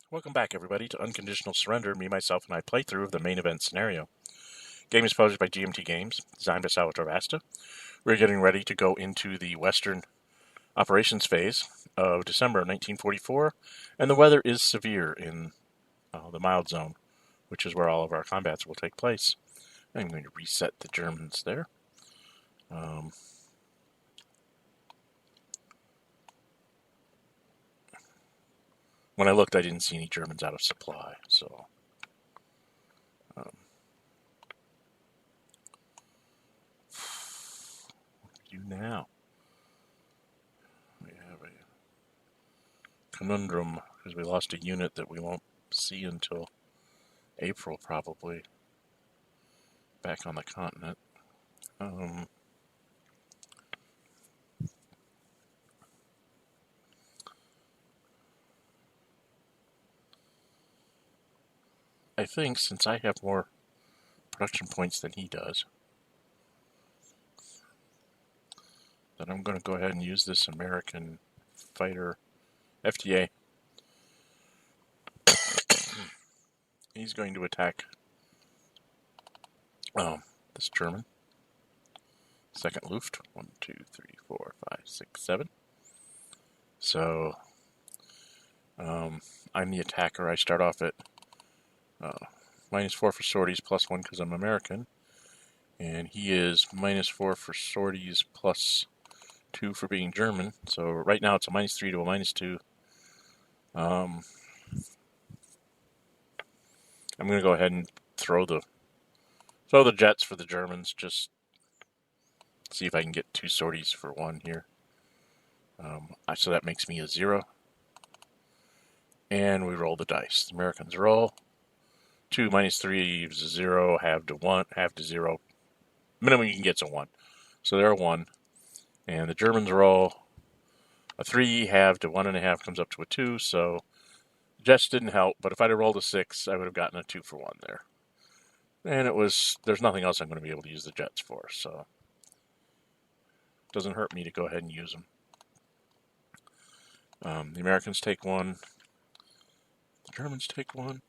Welcome back, everybody, to Unconditional Surrender, me, myself, and I playthrough of the main event scenario. Game is published by GMT Games, designed by Salvatore Vasta. We're getting ready to go into the Western operations phase of December 1944, and the weather is severe in the mild zone, which is where all of our combats will take place. I'm going to reset the Germans there. When I looked, I didn't see any Germans out of supply, so... what do we do now? We have a conundrum, because we lost a unit that we won't see until April, probably, back on the continent. I think since I have more production points than he does, that I'm going to go ahead and use this American fighter FTA. He's going to attack this German. Second Luft. 1, 2, 3, 4, 5, 6, 7. So I'm the attacker. I start off at -4 for sorties, +1 because I'm American. And he is -4 for sorties, +2 for being German. So right now it's a -3 to a -2. I'm going to go ahead and throw the jets for the Germans. Just see if I can get 2 sorties for 1 here. So that makes me a 0. And we roll the dice. The Americans roll. 2 -3 is a 0, half to 1, half to 0. Minimum you can get is a 1. So they're a 1. And the Germans roll a 3, half to 1.5 comes up to a 2. So jets didn't help, but if I'd have rolled a 6, I would have gotten a 2 for 1 there. And there's nothing else I'm going to be able to use the jets for, so it doesn't hurt me to go ahead and use them. The Americans take 1. The Germans take 1.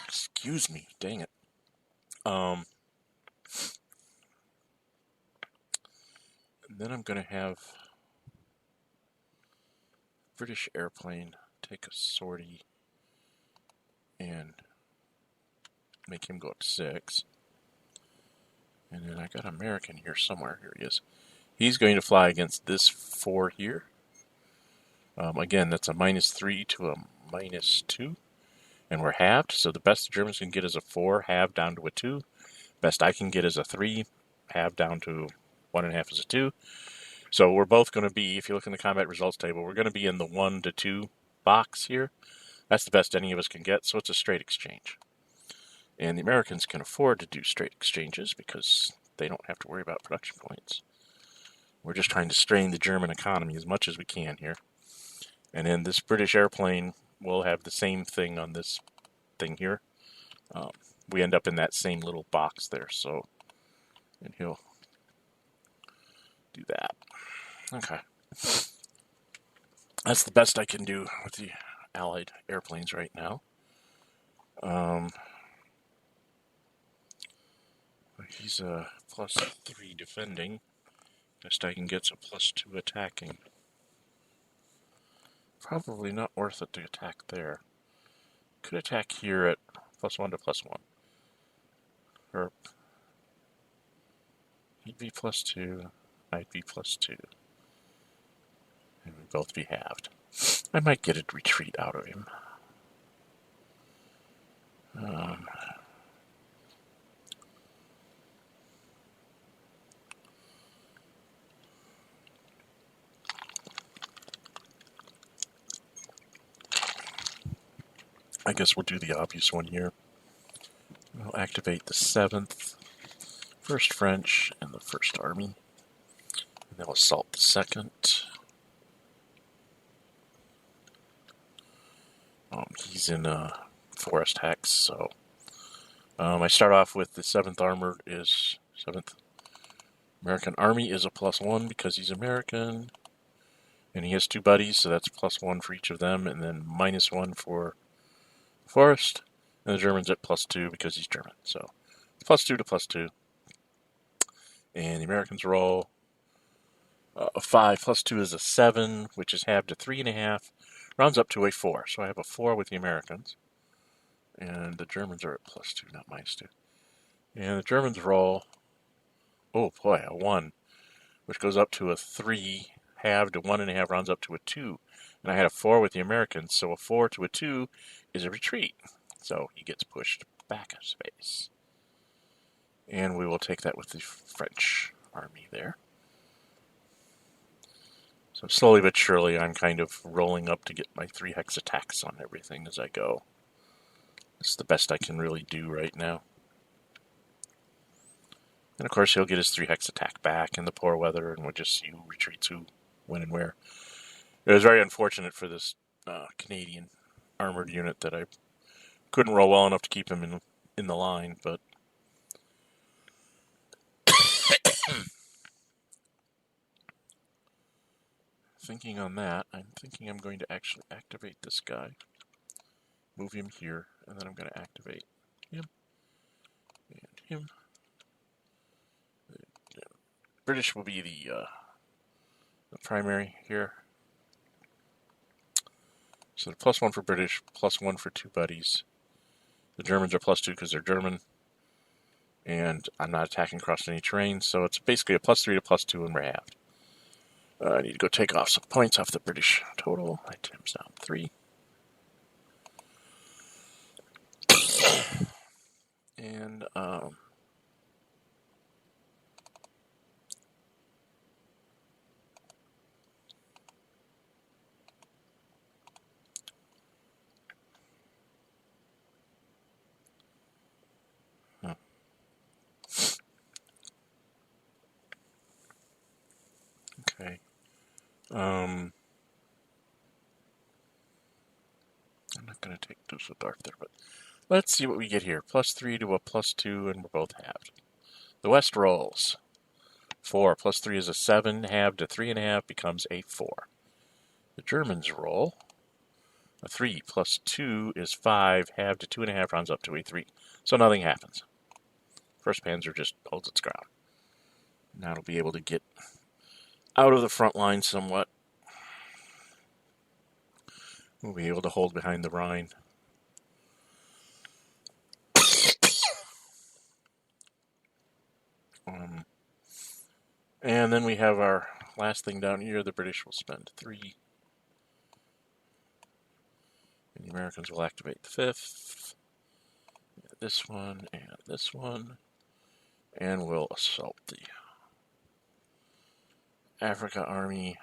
Excuse me, dang it. And then I'm going to have British airplane take a sortie and make him go up 6. And then I got American here somewhere. Here he is. He's going to fly against this 4 here. Again, that's a -3 to a -2. And we're halved, so the best the Germans can get is a 4, halved down to a 2. Best I can get is a 3, halved down to 1.5 is a 2. So we're both going to be, if you look in the combat results table, we're going to be in the 1 to 2 box here. That's the best any of us can get, so it's a straight exchange. And the Americans can afford to do straight exchanges because they don't have to worry about production points. We're just trying to strain the German economy as much as we can here. And then this British airplane will have the same thing on this thing here. We end up in that same little box there, so, and he'll do that. Okay. That's the best I can do with the Allied airplanes right now. He's a +3 defending. Best I can get's a +2 attacking. Probably not worth it to attack there. Could attack here at +1 to +1. Or he'd be +2, I'd be +2. And we'd both be halved. I might get a retreat out of him. I guess we'll do the obvious one here. We'll activate the 7th, 1st French, and the 1st Army. And then we'll assault the 2nd. He's in Forest Hex, so I start off with the 7th Armored is 7th American Army is a +1 because he's American. And he has 2 buddies, so that's +1 for each of them, and then -1 for Forrest. And the German's at +2 because he's German. So +2 to +2. And the Americans roll a 5 + 2 is a 7, which is halved to 3.5. Rounds up to a 4. So I have a 4 with the Americans. And the Germans are at +2, not -2. And the Germans roll, oh boy, a 1, which goes up to a 3, halved to 1.5, rounds up to a 2. And I had a 4 with the Americans, so a 4 to a 2 is a retreat. So he gets pushed back a space. And we will take that with the French army there. So slowly but surely, I'm kind of rolling up to get my 3 hex attacks on everything as I go. It's the best I can really do right now. And of course, he'll get his 3 hex attack back in the poor weather, and we'll just see who retreats who, when, and where. It was very unfortunate for this Canadian armored unit that I couldn't roll well enough to keep him in the line, but thinking on that, I'm thinking I'm going to actually activate this guy, move him here, and then I'm going to activate him and him. The British will be the primary here. So the +1 for British, +1 for 2 buddies. The Germans are +2 because they're German. And I'm not attacking across any terrain, so it's basically a +3 to +2 and we're halved. I need to go take off some points off the British total. My time's down 3. And okay. I'm not going to take Dusseldorf there, but let's see what we get here. +3 to a +2, and we're both halved. The West rolls. 4 + 3 is a 7, halved to 3.5 becomes a 4. The Germans roll. A 3 + 2 is 5, halved to 2.5, rounds up to a 3. So nothing happens. First Panzer just holds its ground. Now it'll be able to get out of the front line somewhat. We'll be able to hold behind the Rhine. And then we have our last thing down here. The British will spend 3. And the Americans will activate the 5th. This one and this one. And we'll assault the Africa army.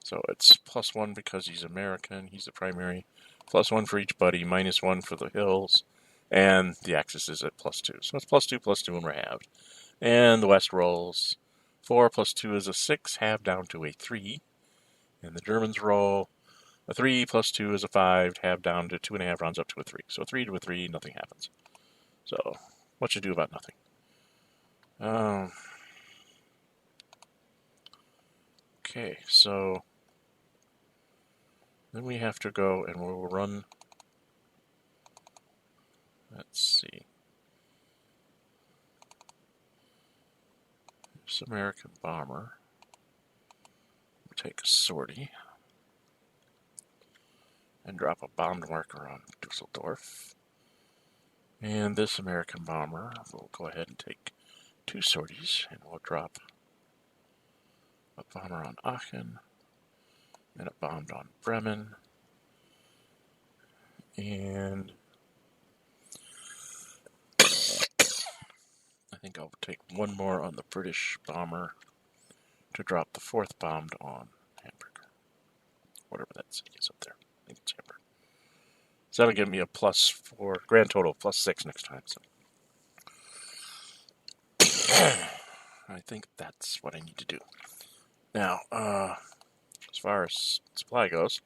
So it's +1 because he's American. He's the primary. +1 for each buddy. -1 for the hills. And the axis is at +2. So it's +2, +2, and we're halved. And the West rolls. 4 + 2 is a 6, halved down to a 3. And the Germans roll. A 3 + 2 is a 5, halved down to 2.5, rounds up to a 3. So a 3 to a 3, nothing happens. So what you do about nothing? Okay, so then we have to go and we'll run. Let's see. This American bomber. We'll take a sortie and drop a bombed marker on Dusseldorf. And this American bomber will go ahead and take 2 sorties, and we'll drop a bomber on Aachen and a bomb on Bremen. And I think I'll take 1 more on the British bomber to drop the 4th bomb on Hamburg. Whatever that city is up there. I think it's Hamburg. So that'll give me a +4, grand total of +6 next time. So I think that's what I need to do. Now, as far as supply goes,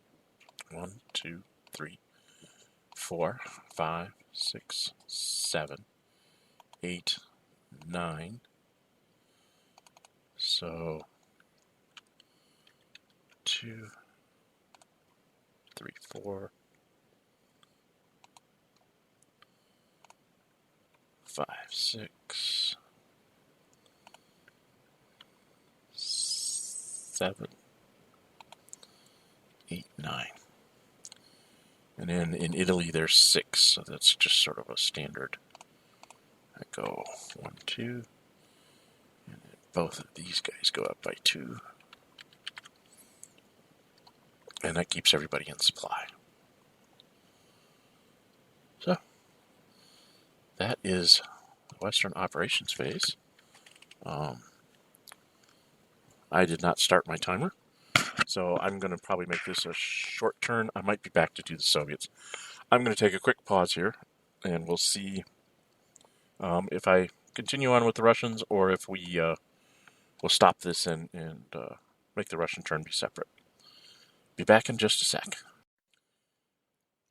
1, 2, 3, 4, 5, 6, 7, 8, 9. So 2, 3, 4, 5, 6, 7, 8, 9. And then in Italy there's 6, so that's just sort of a standard. I go 1, 2, and then both of these guys go up by 2. And that keeps everybody in supply. So, that is the Western operations phase. I did not start my timer, so I'm going to probably make this a short turn. I might be back to do the Soviets. I'm going to take a quick pause here, and we'll see if I continue on with the Russians or if we'll stop this and make the Russian turn be separate. Be back in just a sec.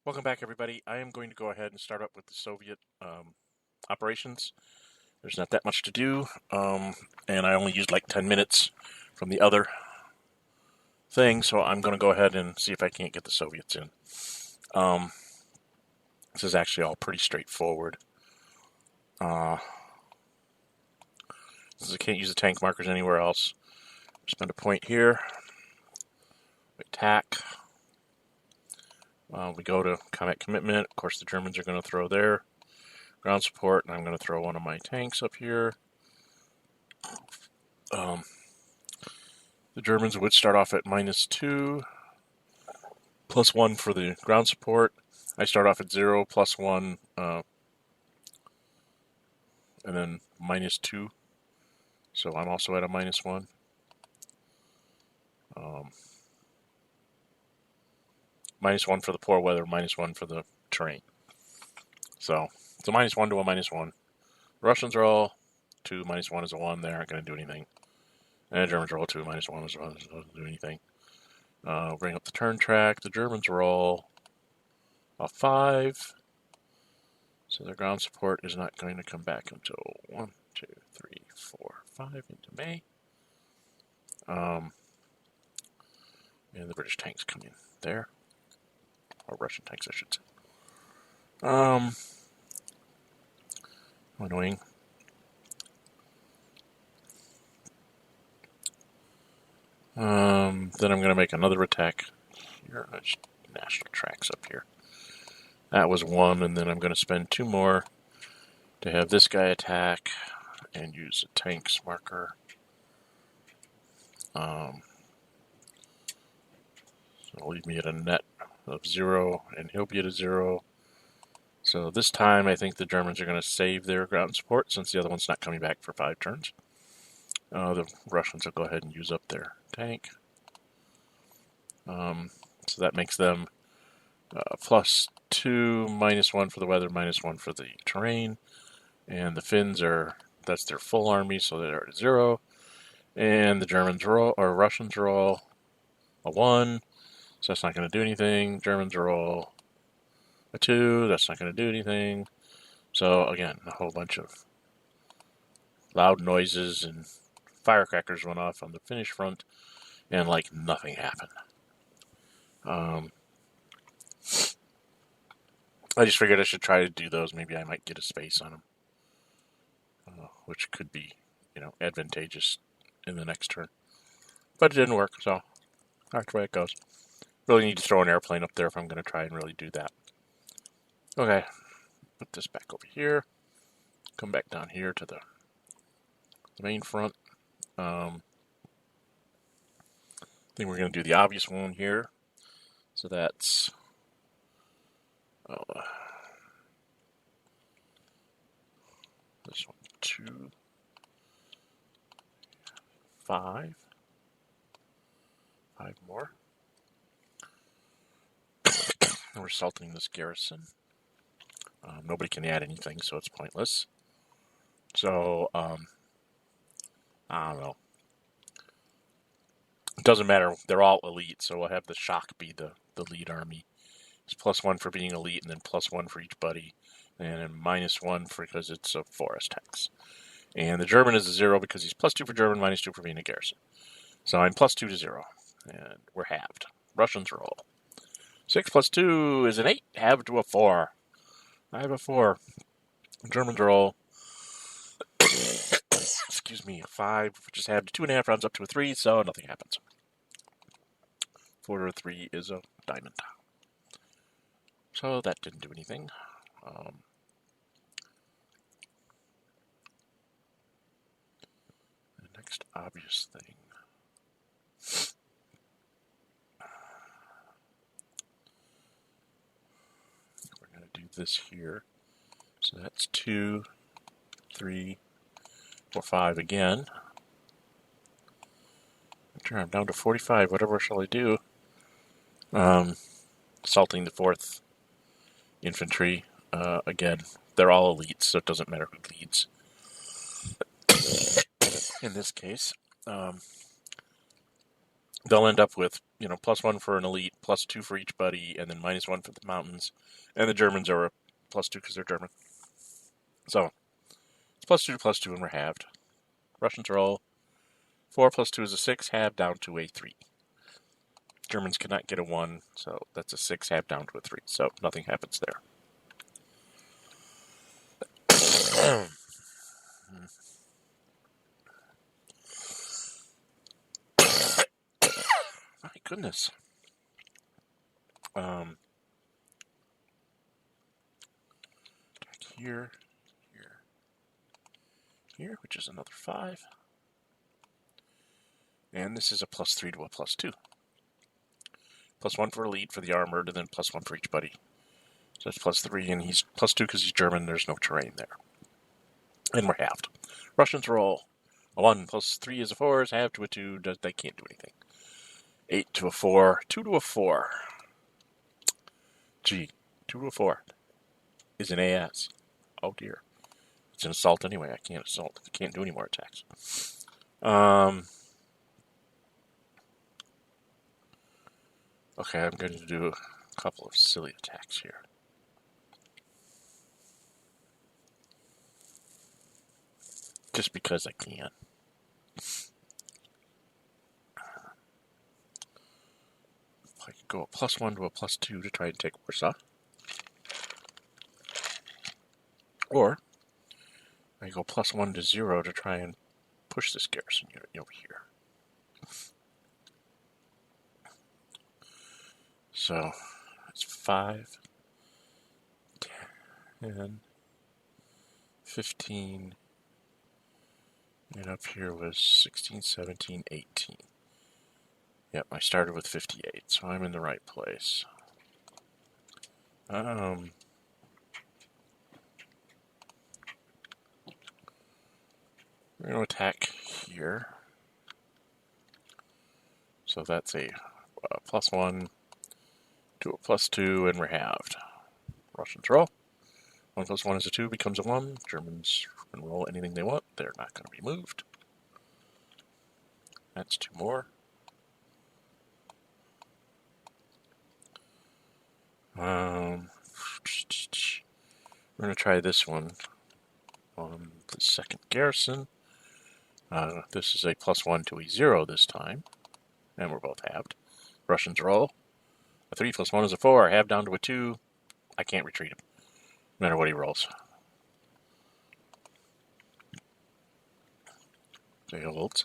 Welcome back, everybody. I am going to go ahead and start up with the Soviet operations. There's not that much to do, and I only used like 10 minutes from the other thing, so I'm going to go ahead and see if I can't get the Soviets in. This is actually all pretty straightforward. Since I can't use the tank markers anywhere else, spend a point here. Attack. We go to combat commitment. Of course, the Germans are going to throw their ground support, and I'm going to throw one of my tanks up here. The Germans would start off at -2, +1 for the ground support. I start off at 0, +1, and then -2. So I'm also at a -1. -1 for the poor weather, -1 for the terrain. So it's a -1 to a -1. The Russians are all 2, -1 is a 1. They aren't going to do anything. And the Germans are all 2, -1 is a 1. Doesn't do anything. Bring up the turn track. The Germans are all a 5. So their ground support is not going to come back until 1, 2, 3, 4, 5 into May. And the British tanks come in there. Or Russian tanks, I should say. Annoying. Then I'm going to make another attack. Here, national tracks up here. That was 1, and then I'm going to spend 2 more to have this guy attack and use a tanks marker. So it'll leave me at a net of 0, and he'll be at a 0. So this time I think the Germans are going to save their ground support since the other one's not coming back for 5 turns. The Russians will go ahead and use up their tank. So that makes them +2, -1 for the weather, -1 for the terrain. And the Finns that's their full army, so they're at 0. And the Russians are all a 1, so that's not going to do anything. Germans are all a 2, that's not going to do anything. So again, a whole bunch of loud noises and firecrackers went off on the Finnish front, and like nothing happened. I just figured I should try to do those. Maybe I might get a space on them, which could be, advantageous in the next turn. But it didn't work, so that's the way it goes. Really need to throw an airplane up there if I'm going to try and really do that. Okay, put this back over here. Come back down here to the main front. I think we're going to do the obvious one here. So that's this one, 2, 5. 5 more. We're assaulting this garrison. Nobody can add anything, so it's pointless. So, I don't know. It doesn't matter. They're all elite, so we'll have the Shock be the lead army. It's +1 for being elite, and then +1 for each buddy, and then -1 because it's a forest hex. And the German is a 0 because he's +2 for German, -2 for being a garrison. So I'm +2 to 0. And we're halved. Russians roll. 6 plus 2 is an 8. Halved to a 4. I have a 4. Germans roll. Excuse me, a 5, which is halved to 2.5 rounds up to a 3, so nothing happens. 4 to a 3 is a diamond. So that didn't do anything. The next obvious thing. We're going to do this here. So that's 2, 3, 4, 5 again. I'm down to 45. Whatever shall I do? Assaulting the 4th infantry. Again, they're all elites, so it doesn't matter who leads. In this case, they'll end up with, +1 for an elite, +2 for each buddy, and then -1 for the mountains. And the Germans are a +2 because they're German. So, it's +2 to +2, and we're halved. Russians roll. 4 plus 2 is a 6, halved down to a 3. Germans cannot get a 1, so that's a 6, halved down to a 3. So, nothing happens there. My goodness. Here, which is another 5. And this is a +3 to a +2. +1 for elite for the armored, and then +1 for each buddy. So that's +3, and he's +2 because he's German. There's no terrain there. And we're halved. Russians roll. A 1 plus 3 is a 4, is halved to a 2. They can't do anything. 8 to a 4. 2 to a 4. Gee, 2 to a 4 is an AS. Oh dear. It's an assault anyway. I can't assault. I can't do any more attacks. Okay, I'm going to do a couple of silly attacks here. Just because I can. I could go a +1 to a +2 to try and take Warsaw. Or I go +1 to 0 to try and push this garrison unit over here. So it's 5, 10, 15, and up here was 16, 17, 18. Yep, I started with 58, so I'm in the right place. We're going to attack here. So that's a +1 to a +2, and we're halved. Russians roll. 1 plus 1 is a 2, becomes a 1. Germans can roll anything they want. They're not going to be moved. That's 2 more. We're going to try this one on the second garrison. This is a +1 to a 0 this time, and we're both halved. Russians roll. A 3 plus 1 is a 4, halved down to a 2. I can't retreat him, no matter what he rolls. They hold.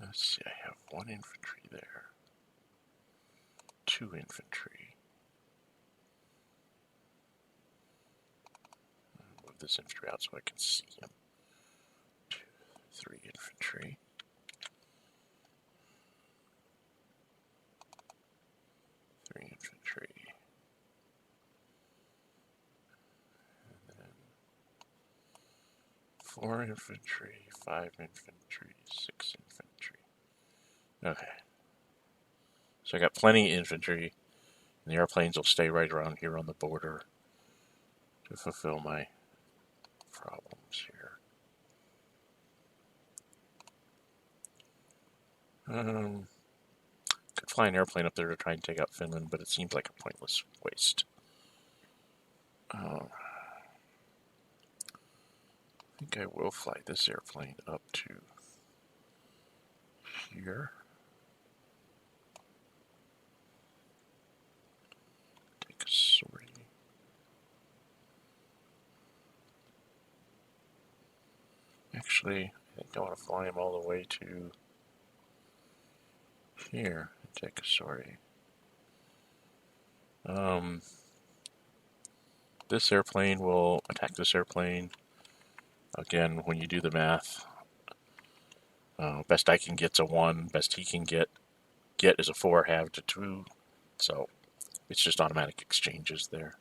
Let's see, I have 1 infantry there. 2 infantry. I'll move this infantry out so I can see him. 2, 3 infantry. 3 infantry. And then 4 infantry, 5 infantry, 6 infantry. Okay. So I got plenty of infantry, and the airplanes will stay right around here on the border to fulfill my problems here. Could fly an airplane up there to try and take out Finland, but it seems like a pointless waste. I think I will fly this airplane up to here. Take a sortie. Actually, I think I want to fly him all the way to here and take a sortie. This airplane will attack this airplane. Again, when you do the math, best I can get's a 1. Best he can get is a 4, halved to 2. So it's just automatic exchanges there.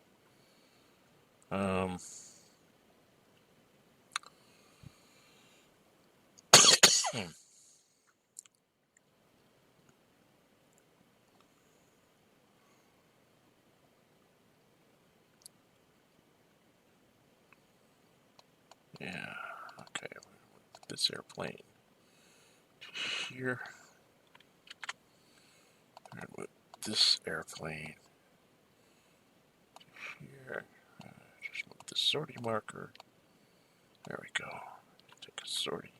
Yeah, okay. This airplane here. And with this airplane here. Just move the sortie marker. There we go. Take a sortie.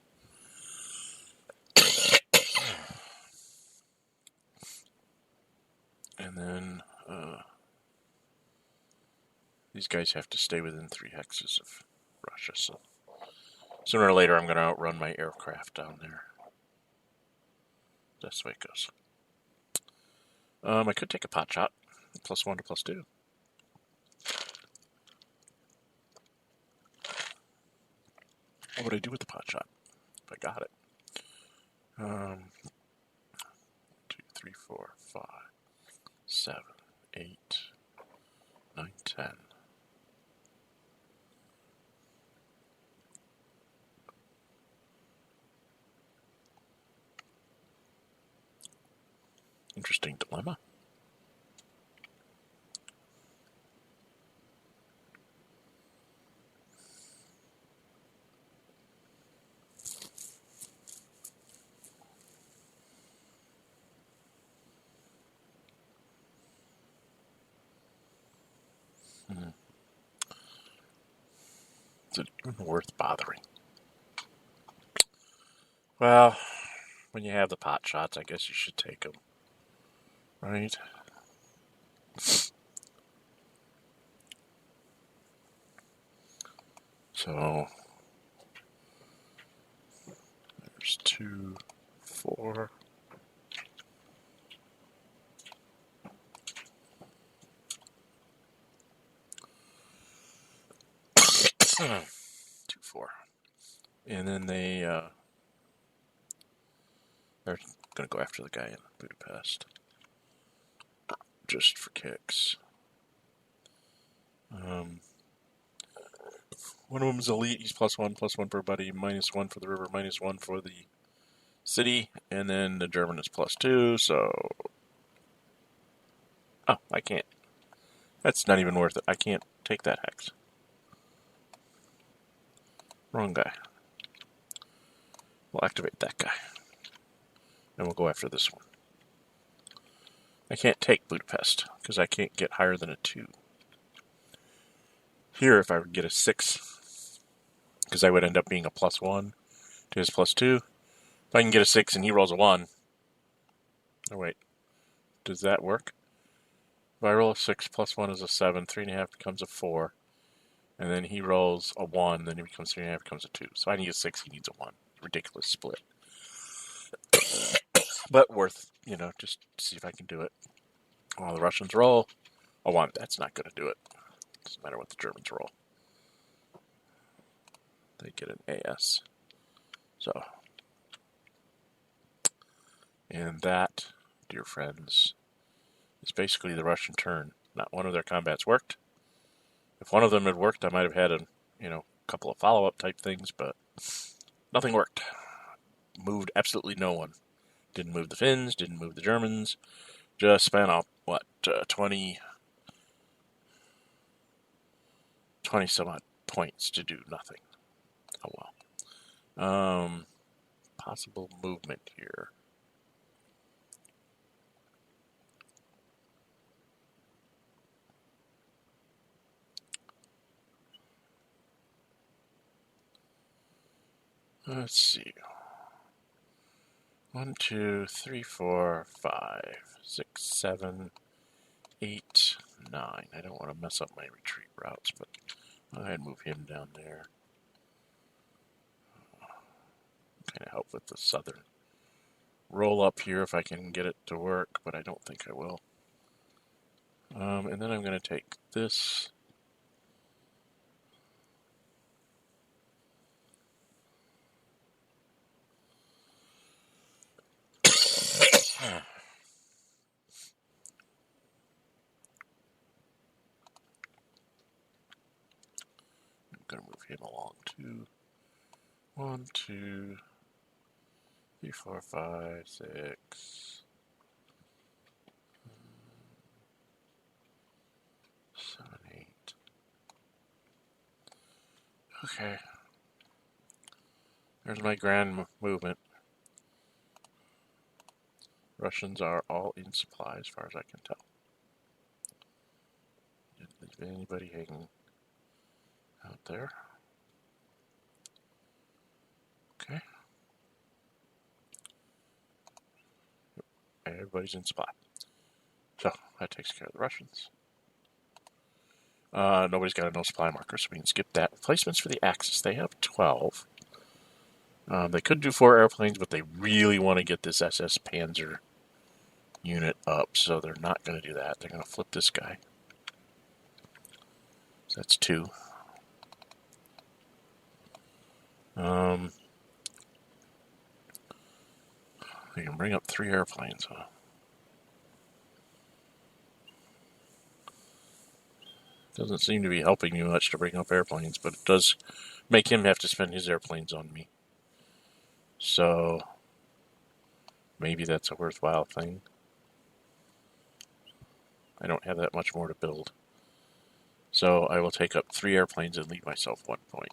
And then these guys have to stay within 3 hexes of Russia, so sooner or later I'm going to outrun my aircraft down there. That's the way it goes. I could take a pot shot. +1 to +2. What would I do with the pot shot if I got it? 2, 3, 4, 5, 7, 8, 9, 10. Interesting dilemma. Is it even worth bothering? Well, when you have the pot shots, I guess you should take them. Right? So, there's 2, 4. 2, 4. And then they're going to go after the guy in Budapest. Just for kicks. One of them is elite. He's +1 per buddy, -1 for the river, -1 for the city, and then the German is +2. So, oh, I can't. That's not even worth it. I can't take that hex. Wrong guy. We'll activate that guy, and we'll go after this one. I can't take Budapest because I can't get higher than a 2. Here, if I would get a 6, because I would end up being a +1 to his +2. If I can get a 6 and he rolls a 1. Oh, wait. Does that work? If I roll a 6, +1 is a 7, 3.5 becomes a 4. And then he rolls a 1, then it becomes 3.5, becomes a 2. So I need a 6, he needs a 1. Ridiculous split. But worth, just see if I can do it. While the Russians roll a 1, that's not going to do it. Doesn't matter what the Germans roll. They get an AS. So, and that, dear friends, is basically the Russian turn. Not one of their combats worked. If one of them had worked, I might have had a couple of follow-up type things, but Nothing worked. Moved absolutely no one. Didn't move the Finns, didn't move the Germans. Just spent up, 20 some odd points to do nothing. Oh well. Possible movement here. Let's see. 1, 2, 3, 4, 5, 6, 7, 8, 9. I don't want to mess up my retreat routes, but I'd move him down there. Kind of help with the southern roll up here if I can get it to work, but I don't think I will. And then I'm going to take this. I'm going to move him along too. 1, 2, 3, 4, 5, 6, 7, 8. Okay. There's my grand movement. Russians are all in supply as far as I can tell. Didn't leave anybody hanging out there. Okay. Everybody's in supply. So, that takes care of the Russians. Nobody's got a no supply marker, so we can skip that. Replacements for the Axis. They have 12. They could do 4 airplanes, but they really want to get this SS Panzer unit up, so they're not going to do that. They're going to flip this guy. So that's 2. They can bring up 3 airplanes, huh? Doesn't seem to be helping me much to bring up airplanes, but it does make him have to spend his airplanes on me. So, maybe that's a worthwhile thing. I don't have that much more to build. So I will take up 3 airplanes and leave myself 1 point.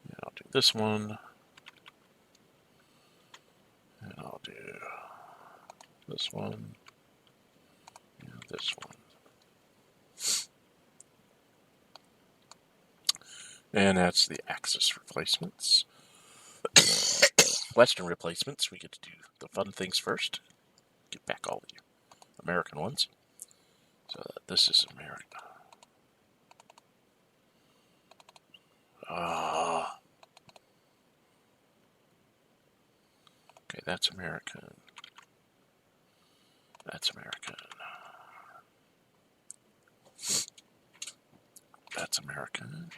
And I'll do this one. And I'll do this one. And this one. And that's the Axis replacements. Western replacements, we get to do the fun things first. Get back all the American ones. So this is America. Okay, that's American. That's American. That's American.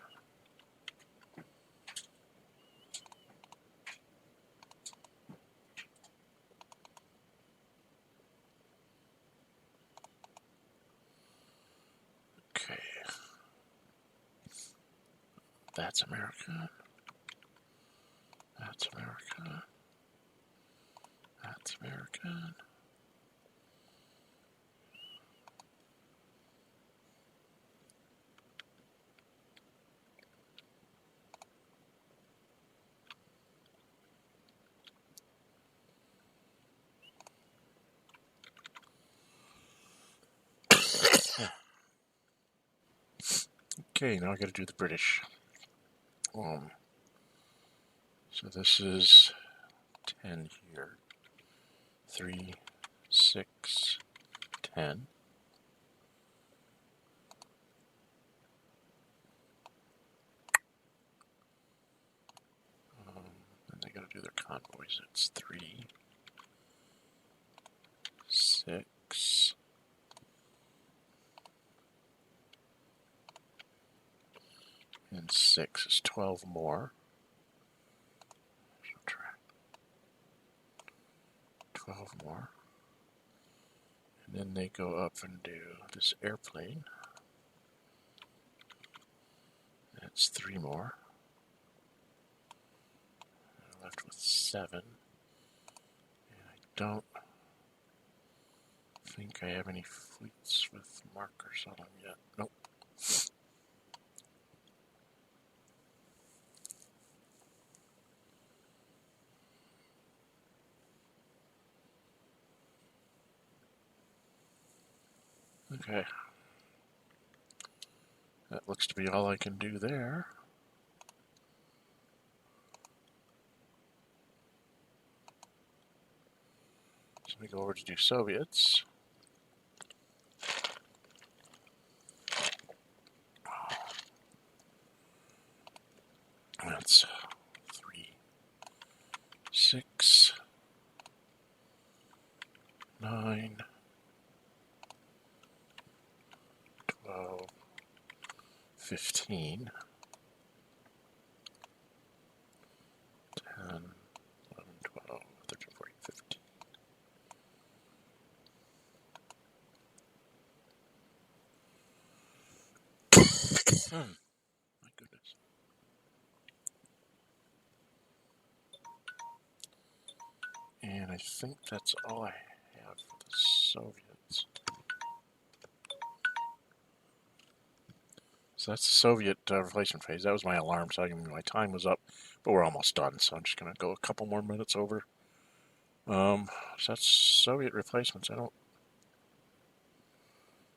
Okay. That's American. That's American. That's American. Okay, now I gotta do the British. So this is 10 here. 3, 6, 10. Then they gotta do their convoys. It's 3, 6. And 6 is 12 more. 12 more. And then they go up and do this airplane. That's 3 more. left with 7. And I don't think I have any fleets with markers on them yet. Nope. Okay. That looks to be all I can do there. So we go over to do Soviets. That's 3, 6, 9, 12, 15, 10, 11, 12, 13, 14, 15. My goodness. And I think that's all I have for the Soviets. So that's the Soviet replacement phase. That was my alarm, so my time was up, but we're almost done. So I'm just going to go a couple more minutes over. So that's Soviet replacements.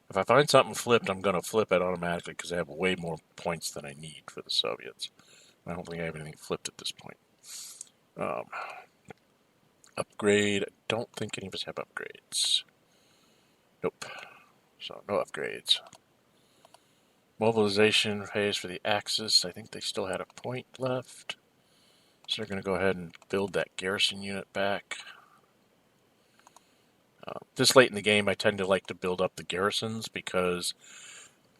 If I find something flipped, I'm going to flip it automatically because I have way more points than I need for the Soviets. I don't think I have anything flipped at this point. Upgrade. I don't think any of us have upgrades. Nope. So no upgrades. Mobilization phase for the Axis. I think they still had a point left. So they're going to go ahead and build that garrison unit back. This late in the game, I tend to like to build up the garrisons because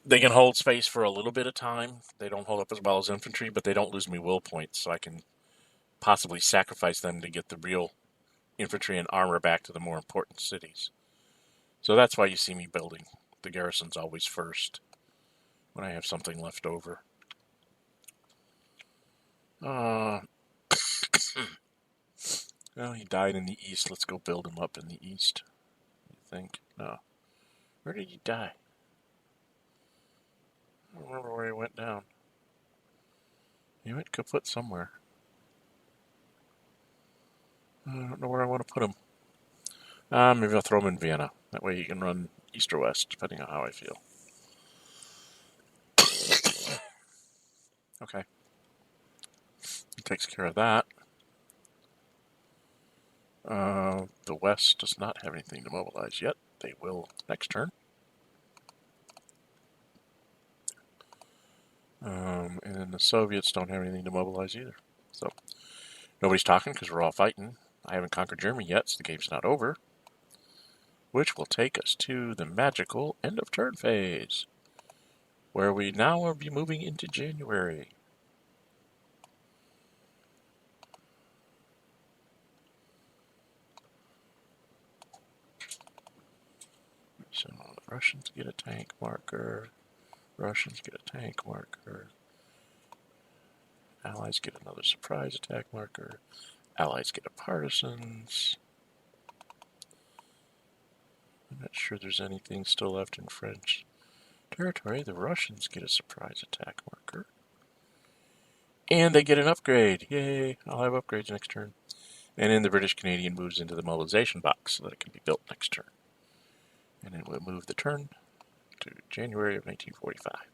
they can hold space for a little bit of time. They don't hold up as well as infantry, but they don't lose me will points, so I can possibly sacrifice them to get the real infantry and armor back to the more important cities. So that's why you see me building the garrisons always first when I have something left over. Well, he died in the east. Let's go build him up in the east. I think. No. Where did he die? I don't remember where he went down. He went kaput somewhere. I don't know where I want to put him. Maybe I'll throw him in Vienna. That way he can run east or west, depending on how I feel. Okay. He takes care of that. The west does not have anything to mobilize yet. They will next turn. And then the Soviets don't have anything to mobilize either. So nobody's talking because we're all fighting. I haven't conquered Germany yet, so the game's not over. Which will take us to the magical end of turn phase, where we now will be moving into January. So the Russians get a tank marker. Russians get a tank marker. Allies get another surprise attack marker. Allies get a partisans. I'm not sure there's anything still left in French territory. The Russians get a surprise attack marker. And they get an upgrade. Yay! I'll have upgrades next turn. And then the British Canadian moves into the mobilization box so that it can be built next turn. And then we'll move the turn to January of 1945.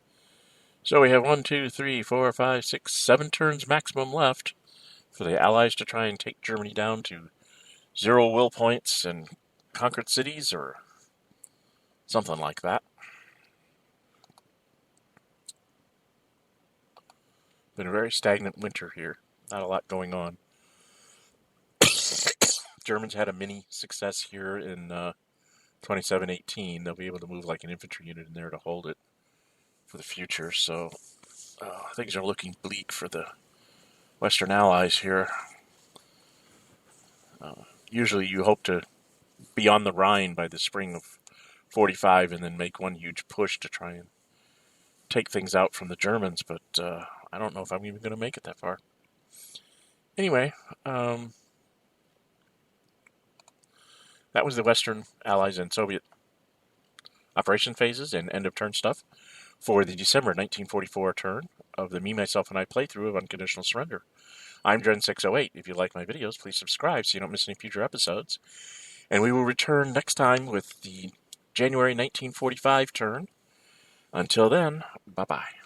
So we have 1, 2, 3, 4, 5, 6, 7 turns maximum left for the Allies to try and take Germany down to 0 will points and conquered cities or something like that. Been a very stagnant winter here. Not a lot going on. Germans had a mini success here in 27-18. They'll be able to move like an infantry unit in there to hold it for the future. So things are looking bleak for the Western Allies here. Usually you hope to be on the Rhine by the spring of 45 and then make one huge push to try and take things out from the Germans, but I don't know if I'm even going to make it that far. Anyway, that was the Western Allies and Soviet operation phases and end of turn stuff for the December 1944 turn of the Me, Myself, and I playthrough of Unconditional Surrender. I'm Gen608. If you like my videos, please subscribe so you don't miss any future episodes. And we will return next time with the January 1945 turn. Until then, bye-bye.